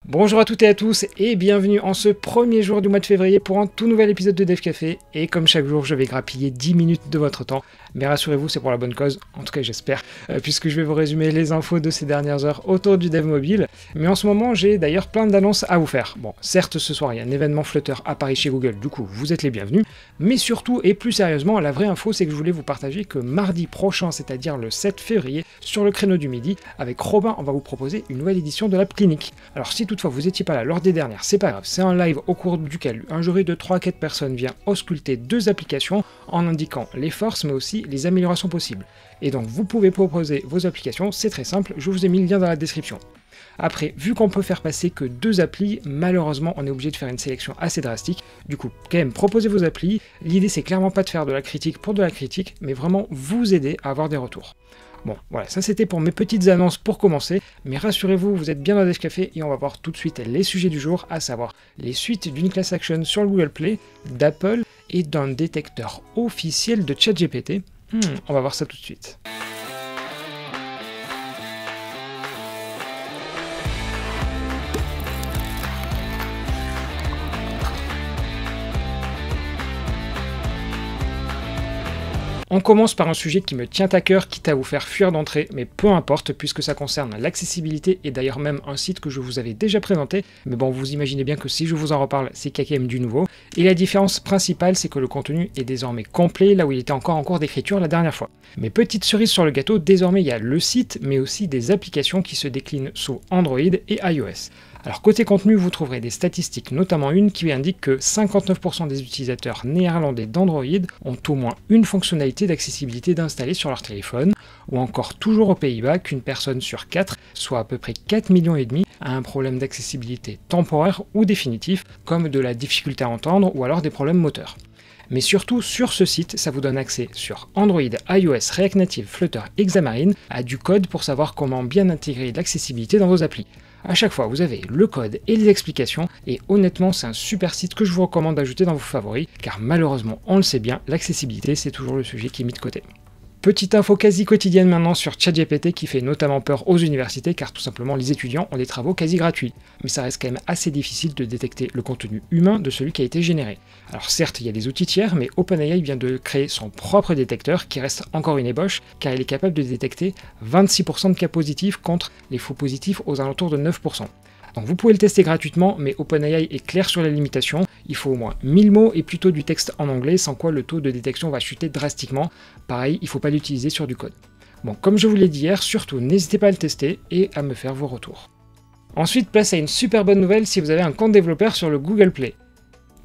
Bonjour à toutes et à tous et bienvenue en ce premier jour du mois de février pour un tout nouvel épisode de Dev Café. Et comme chaque jour, je vais grappiller 10 minutes de votre temps. Mais rassurez-vous, c'est pour la bonne cause, en tout cas j'espère, puisque je vais vous résumer les infos de ces dernières heures autour du dev mobile. Mais en ce moment, j'ai d'ailleurs plein d'annonces à vous faire. Bon, certes, ce soir, il y a un événement Flutter à Paris chez Google, du coup, vous êtes les bienvenus. Mais surtout, et plus sérieusement, la vraie info, c'est que je voulais vous partager que mardi prochain, c'est-à-dire le 7 février, sur le créneau du midi, avec Robin, on va vous proposer une nouvelle édition de l'App Clinique. Alors si toutefois vous n'étiez pas là lors des dernières, c'est pas grave, c'est un live au cours duquel un jury de 3 à 4 personnes vient ausculter 2 applications en indiquant les forces mais aussi les améliorations possibles. Et donc vous pouvez proposer vos applications, c'est très simple, je vous ai mis le lien dans la description. Après, vu qu'on peut faire passer que 2 applis, malheureusement on est obligé de faire une sélection assez drastique. Du coup, quand même, proposez vos applis. L'idée c'est clairement pas de faire de la critique pour de la critique, mais vraiment vous aider à avoir des retours. Bon, voilà, ça c'était pour mes petites annonces pour commencer, mais rassurez-vous, vous êtes bien dans Dev Café et on va voir tout de suite les sujets du jour, à savoir les suites d'une class action sur le Google Play, d'Apple et d'un détecteur officiel de ChatGPT. On va voir ça tout de suite. On commence par un sujet qui me tient à cœur, quitte à vous faire fuir d'entrée, mais peu importe, puisque ça concerne l'accessibilité, et d'ailleurs même un site que je vous avais déjà présenté, mais bon, vous imaginez bien que si je vous en reparle, c'est qu'il y a quand même du nouveau. Et la différence principale, c'est que le contenu est désormais complet, là où il était encore en cours d'écriture la dernière fois. Mais petite cerise sur le gâteau, désormais il y a le site, mais aussi des applications qui se déclinent sous Android et iOS. Alors côté contenu, vous trouverez des statistiques, notamment une qui indique que 59% des utilisateurs néerlandais d'Android ont au moins une fonctionnalité d'accessibilité d'installer sur leur téléphone, ou encore toujours aux Pays-Bas qu'une personne sur 4, soit à peu près 4,5 millions, a un problème d'accessibilité temporaire ou définitif, comme de la difficulté à entendre ou alors des problèmes moteurs. Mais surtout, sur ce site, ça vous donne accès sur Android, iOS, React Native, Flutter, Xamarin, à du code pour savoir comment bien intégrer l'accessibilité dans vos applis. À chaque fois, vous avez le code et les explications, et honnêtement, c'est un super site que je vous recommande d'ajouter dans vos favoris, car malheureusement, on le sait bien, l'accessibilité, c'est toujours le sujet qui est mis de côté. Petite info quasi quotidienne maintenant sur ChatGPT qui fait notamment peur aux universités car tout simplement les étudiants ont des travaux quasi gratuits. Mais ça reste quand même assez difficile de détecter le contenu humain de celui qui a été généré. Alors certes, il y a des outils tiers, mais OpenAI vient de créer son propre détecteur qui reste encore une ébauche car il est capable de détecter 26% de cas positifs contre les faux positifs aux alentours de 9%. Donc vous pouvez le tester gratuitement, mais OpenAI est clair sur les limitations. Il faut au moins 1000 mots et plutôt du texte en anglais, sans quoi le taux de détection va chuter drastiquement. Pareil, il ne faut pas l'utiliser sur du code. Bon, comme je vous l'ai dit hier, surtout n'hésitez pas à le tester et à me faire vos retours. Ensuite, place à une super bonne nouvelle si vous avez un compte développeur sur le Google Play.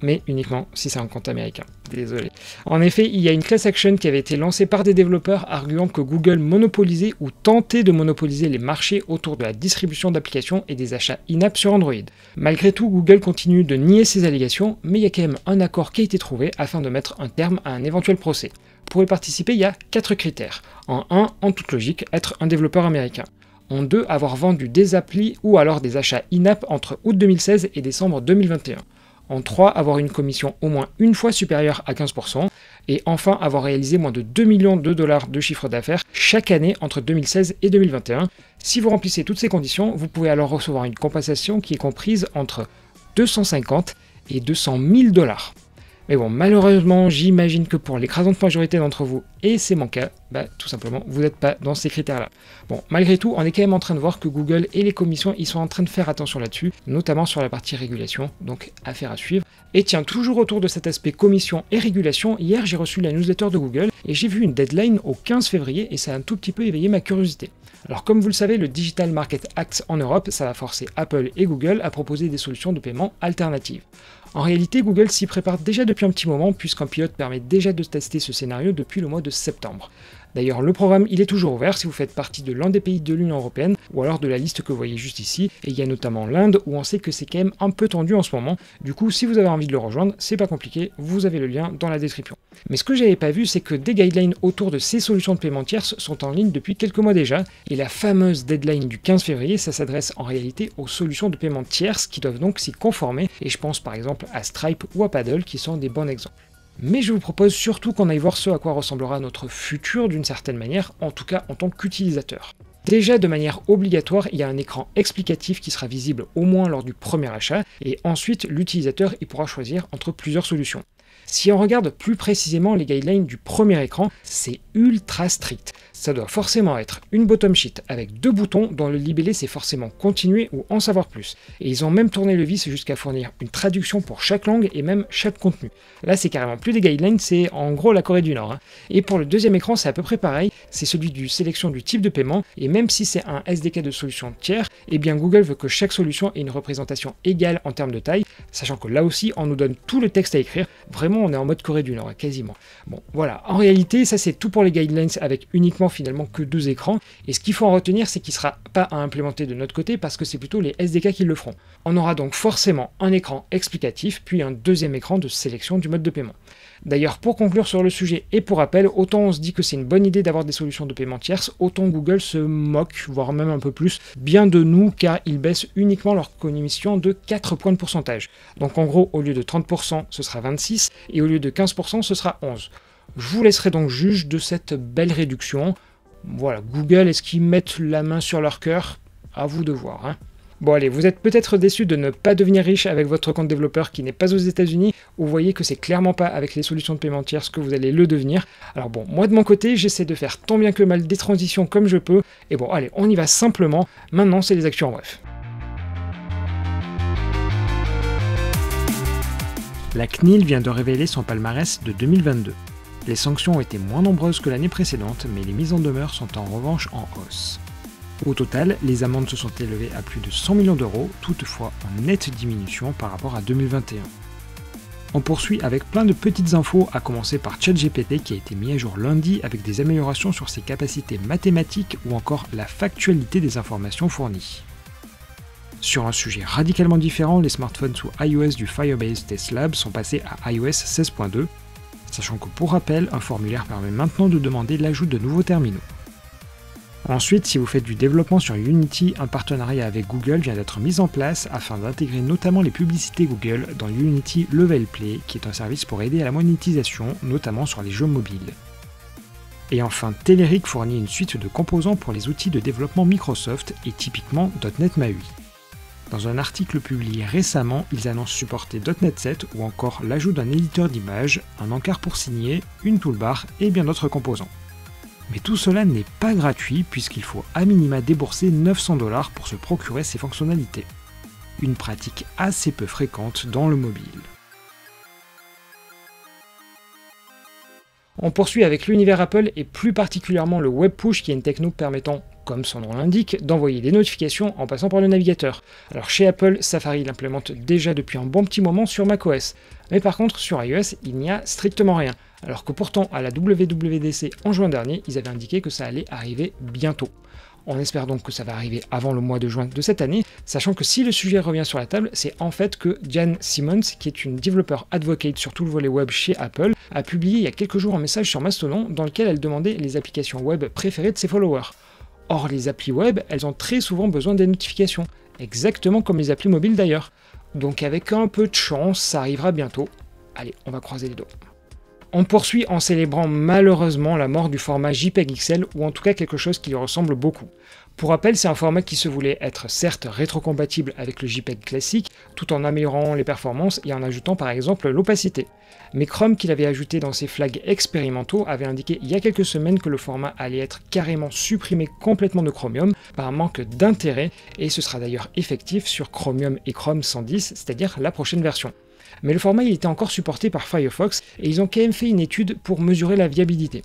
Mais uniquement si c'est un compte américain. Désolé. En effet, il y a une class action qui avait été lancée par des développeurs arguant que Google monopolisait ou tentait de monopoliser les marchés autour de la distribution d'applications et des achats in-app sur Android. Malgré tout, Google continue de nier ces allégations, mais il y a quand même un accord qui a été trouvé afin de mettre un terme à un éventuel procès. Pour y participer, il y a 4 critères. En 1, en toute logique, être un développeur américain. En 2, avoir vendu des applis ou alors des achats in-app entre août 2016 et décembre 2021. En 3, avoir une commission au moins une fois supérieure à 15%. Et enfin, avoir réalisé moins de 2 millions de dollars de chiffre d'affaires chaque année entre 2016 et 2021. Si vous remplissez toutes ces conditions, vous pouvez alors recevoir une compensation qui est comprise entre 250 et 200 000 dollars. Mais bon, malheureusement, j'imagine que pour l'écrasante majorité d'entre vous, et c'est mon cas, tout simplement, vous n'êtes pas dans ces critères-là. Bon, malgré tout, on est quand même en train de voir que Google et les commissions, ils sont en train de faire attention là-dessus, notamment sur la partie régulation, donc affaire à suivre. Et tiens, toujours autour de cet aspect commission et régulation, hier j'ai reçu la newsletter de Google et j'ai vu une deadline au 15 février et ça a un tout petit peu éveillé ma curiosité. Alors comme vous le savez, le Digital Market Act en Europe, ça va forcer Apple et Google à proposer des solutions de paiement alternatives. En réalité, Google s'y prépare déjà depuis un petit moment puisqu'un pilote permet déjà de tester ce scénario depuis le mois de septembre. D'ailleurs, le programme il est toujours ouvert si vous faites partie de l'un des pays de l'Union Européenne ou alors de la liste que vous voyez juste ici. Et il y a notamment l'Inde où on sait que c'est quand même un peu tendu en ce moment. Du coup, si vous avez envie de le rejoindre, c'est pas compliqué, vous avez le lien dans la description. Mais ce que j'avais pas vu, c'est que des guidelines autour de ces solutions de paiement tierces sont en ligne depuis quelques mois déjà. Et la fameuse deadline du 15 février, ça s'adresse en réalité aux solutions de paiement tierces qui doivent donc s'y conformer. Et je pense par exemple à Stripe ou à Paddle qui sont des bons exemples. Mais je vous propose surtout qu'on aille voir ce à quoi ressemblera notre futur d'une certaine manière, en tout cas en tant qu'utilisateur. Déjà de manière obligatoire, il y a un écran explicatif qui sera visible au moins lors du premier achat, et ensuite l'utilisateur il pourra choisir entre plusieurs solutions. Si on regarde plus précisément les guidelines du premier écran, c'est ultra strict. Ça doit forcément être une bottom sheet avec 2 boutons dont le libellé c'est forcément continuer ou en savoir plus. Et ils ont même tourné le vis jusqu'à fournir une traduction pour chaque langue et même chaque contenu. Là c'est carrément plus des guidelines, c'est en gros la Corée du Nord. Et pour le deuxième écran c'est à peu près pareil, c'est celui du sélection du type de paiement, et même si c'est un SDK de solution tiers, eh bien Google veut que chaque solution ait une représentation égale en termes de taille, sachant que là aussi on nous donne tout le texte à écrire, vraiment on est en mode Corée du Nord, quasiment. Bon voilà, en réalité ça c'est tout pour les guidelines avec uniquement finalement que 2 écrans, et ce qu'il faut en retenir c'est qu'il ne sera pas à implémenter de notre côté parce que c'est plutôt les SDK qui le feront. On aura donc forcément un écran explicatif puis un deuxième écran de sélection du mode de paiement. D'ailleurs pour conclure sur le sujet et pour rappel, autant on se dit que c'est une bonne idée d'avoir des solutions de paiement tierces, autant Google se moque, voire même un peu plus, bien de nous car ils baissent uniquement leur commission de 4 points de pourcentage. Donc en gros au lieu de 30% ce sera 26 et au lieu de 15% ce sera 11. Je vous laisserai donc juge de cette belle réduction. Voilà, Google, est-ce qu'ils mettent la main sur leur cœur? À vous de voir. Bon allez, vous êtes peut-être déçu de ne pas devenir riche avec votre compte développeur qui n'est pas aux États-Unis, ou vous voyez que c'est clairement pas avec les solutions de paiement tierces que vous allez le devenir. Alors bon, moi de mon côté, j'essaie de faire tant bien que mal des transitions comme je peux, et bon allez, on y va simplement, maintenant c'est les actus en bref. La CNIL vient de révéler son palmarès de 2022. Les sanctions ont été moins nombreuses que l'année précédente, mais les mises en demeure sont en revanche en hausse. Au total, les amendes se sont élevées à plus de 100 millions d'euros, toutefois en nette diminution par rapport à 2021. On poursuit avec plein de petites infos, à commencer par ChatGPT qui a été mis à jour lundi avec des améliorations sur ses capacités mathématiques ou encore la factualité des informations fournies. Sur un sujet radicalement différent, les smartphones sous iOS du Firebase Test Lab sont passés à iOS 16.2, sachant que pour rappel, un formulaire permet maintenant de demander l'ajout de nouveaux terminaux. Ensuite, si vous faites du développement sur Unity, un partenariat avec Google vient d'être mis en place afin d'intégrer notamment les publicités Google dans Unity Level Play, qui est un service pour aider à la monétisation, notamment sur les jeux mobiles. Et enfin, Telerik fournit une suite de composants pour les outils de développement Microsoft et typiquement .NET MAUI. Dans un article publié récemment, ils annoncent supporter .NET 7 ou encore l'ajout d'un éditeur d'images, un encart pour signer, une toolbar et bien d'autres composants. Mais tout cela n'est pas gratuit puisqu'il faut à minima débourser 900 $ pour se procurer ces fonctionnalités. Une pratique assez peu fréquente dans le mobile. On poursuit avec l'univers Apple et plus particulièrement le Web Push qui est une techno permettant, comme son nom l'indique, d'envoyer des notifications en passant par le navigateur. Alors chez Apple, Safari l'implémente déjà depuis un bon petit moment sur macOS. Mais par contre sur iOS, il n'y a strictement rien. Alors que pourtant à la WWDC en juin dernier, ils avaient indiqué que ça allait arriver bientôt. On espère donc que ça va arriver avant le mois de juin de cette année, sachant que si le sujet revient sur la table, c'est en fait que Jan Simmons, qui est une developer advocate sur tout le volet web chez Apple, a publié il y a quelques jours un message sur Mastodon dans lequel elle demandait les applications web préférées de ses followers. Or, les applis web, elles ont très souvent besoin des notifications, exactement comme les applis mobiles d'ailleurs. Donc avec un peu de chance, ça arrivera bientôt. Allez, on va croiser les doigts. On poursuit en célébrant malheureusement la mort du format JPEG XL, ou en tout cas quelque chose qui lui ressemble beaucoup. Pour rappel, c'est un format qui se voulait être certes rétrocompatible avec le JPEG classique, tout en améliorant les performances et en ajoutant par exemple l'opacité. Mais Chrome, qui l'avait ajouté dans ses flags expérimentaux, avait indiqué il y a quelques semaines que le format allait être carrément supprimé complètement de Chromium par manque d'intérêt, et ce sera d'ailleurs effectif sur Chromium et Chrome 110, c'est-à-dire la prochaine version. Mais le format il était encore supporté par Firefox et ils ont quand même fait une étude pour mesurer la viabilité.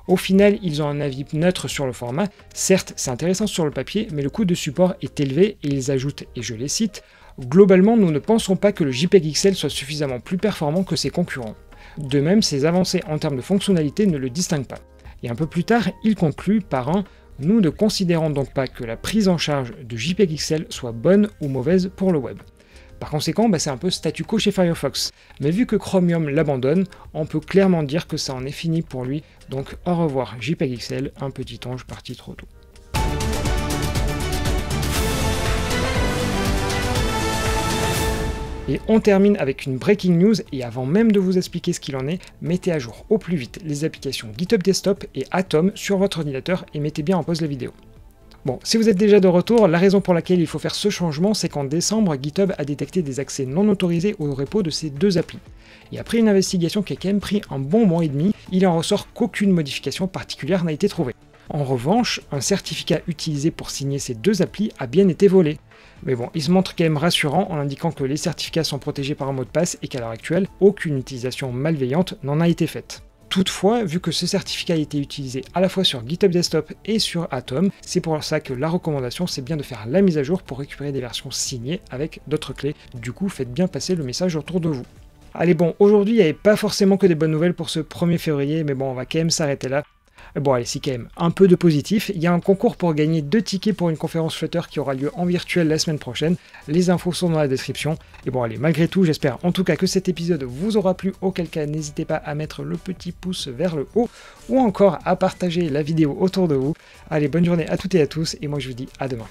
Au final, ils ont un avis neutre sur le format. Certes, c'est intéressant sur le papier, mais le coût de support est élevé et ils ajoutent, et je les cite, « Globalement, nous ne pensons pas que le JPEG XL soit suffisamment plus performant que ses concurrents. De même, ses avancées en termes de fonctionnalité ne le distinguent pas. » Et un peu plus tard, il conclut par un « Nous ne considérons donc pas que la prise en charge de JPEG XL soit bonne ou mauvaise pour le web. » Par conséquent, c'est un peu statu quo chez Firefox. Mais vu que Chromium l'abandonne, on peut clairement dire que ça en est fini pour lui. Donc au revoir JPEG XL, un petit ange parti trop tôt. Et on termine avec une breaking news, et avant même de vous expliquer ce qu'il en est, mettez à jour au plus vite les applications GitHub Desktop et Atom sur votre ordinateur et mettez bien en pause la vidéo. Bon, si vous êtes déjà de retour, la raison pour laquelle il faut faire ce changement, c'est qu'en décembre, GitHub a détecté des accès non autorisés au repo de ces deux applis. Et après une investigation qui a quand même pris un bon mois et demi, il en ressort qu'aucune modification particulière n'a été trouvée. En revanche, un certificat utilisé pour signer ces deux applis a bien été volé. Mais bon, il se montre quand même rassurant en indiquant que les certificats sont protégés par un mot de passe et qu'à l'heure actuelle, aucune utilisation malveillante n'en a été faite. Toutefois, vu que ce certificat a été utilisé à la fois sur GitHub Desktop et sur Atom, c'est pour ça que la recommandation c'est bien de faire la mise à jour pour récupérer des versions signées avec d'autres clés. Du coup, faites bien passer le message autour de vous. Allez bon, aujourd'hui il n'y avait pas forcément que des bonnes nouvelles pour ce 1er février, mais bon, on va quand même s'arrêter là. Bon allez, si quand même, un peu de positif, il y a un concours pour gagner 2 tickets pour une conférence Flutter qui aura lieu en virtuel la semaine prochaine, les infos sont dans la description, et bon allez, malgré tout, j'espère en tout cas que cet épisode vous aura plu, auquel cas n'hésitez pas à mettre le petit pouce vers le haut, ou encore à partager la vidéo autour de vous. Allez, bonne journée à toutes et à tous, et moi je vous dis à demain.